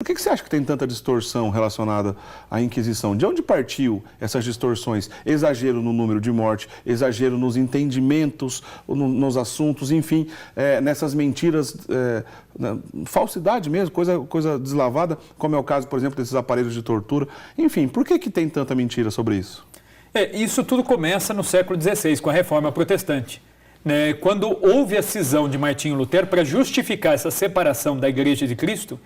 Por que você acha que tem tanta distorção relacionada à Inquisição? De onde partiu essas distorções? Exagero no número de mortes, exagero nos entendimentos, nos assuntos, enfim, nessas mentiras, falsidade mesmo, coisa deslavada, como é o caso, por exemplo, desses aparelhos de tortura. Enfim, por que tem tanta mentira sobre isso? Isso tudo começa no século XVI, com a Reforma Protestante. Quando houve a cisão de Martinho Lutero, para justificar essa separação da Igreja de Cristo,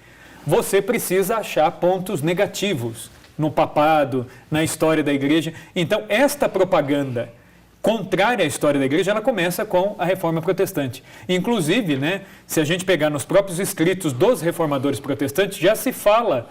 você precisa achar pontos negativos no papado, na história da Igreja. Então, esta propaganda contrária à história da Igreja, ela começa com a Reforma Protestante. Inclusive, se a gente pegar nos próprios escritos dos reformadores protestantes, já se fala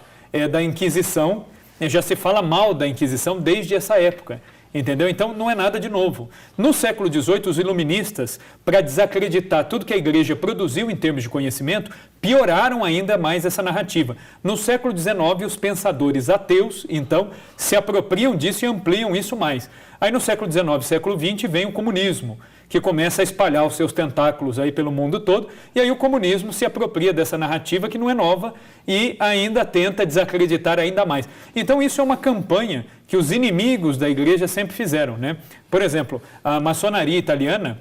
da Inquisição, já se fala mal da Inquisição desde essa época. Entendeu? Então, não é nada de novo. No século XVIII, os iluministas, para desacreditar tudo que a Igreja produziu em termos de conhecimento, pioraram ainda mais essa narrativa. No século XIX, os pensadores ateus, então, se apropriam disso e ampliam isso mais. Aí, no século XIX, século XX, vem o comunismo, que começa a espalhar os seus tentáculos aí pelo mundo todo, e aí o comunismo se apropria dessa narrativa que não é nova e ainda tenta desacreditar ainda mais. Então isso é uma campanha que os inimigos da Igreja sempre fizeram, Por exemplo, a maçonaria italiana,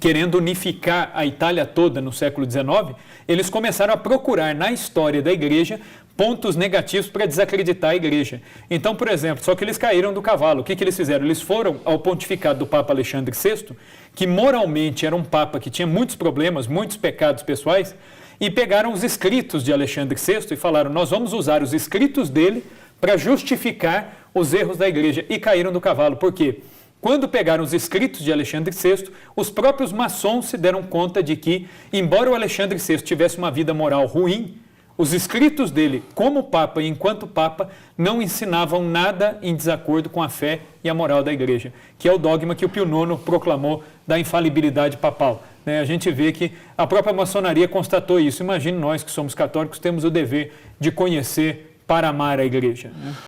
querendo unificar a Itália toda no século XIX, eles começaram a procurar na história da Igreja pontos negativos para desacreditar a Igreja. Então, por exemplo, só que eles caíram do cavalo. O que eles fizeram? Eles foram ao pontificado do Papa Alexandre VI, que moralmente era um Papa que tinha muitos problemas, muitos pecados pessoais, e pegaram os escritos de Alexandre VI e falaram, nós vamos usar os escritos dele para justificar os erros da Igreja. E caíram do cavalo. Por quê? Quando pegaram os escritos de Alexandre VI, os próprios maçons se deram conta de que, embora o Alexandre VI tivesse uma vida moral ruim, os escritos dele, como Papa e enquanto Papa, não ensinavam nada em desacordo com a fé e a moral da Igreja, que é o dogma que o Pio IX proclamou da infalibilidade papal. A gente vê que a própria maçonaria constatou isso. Imagine nós que somos católicos, temos o dever de conhecer para amar a Igreja.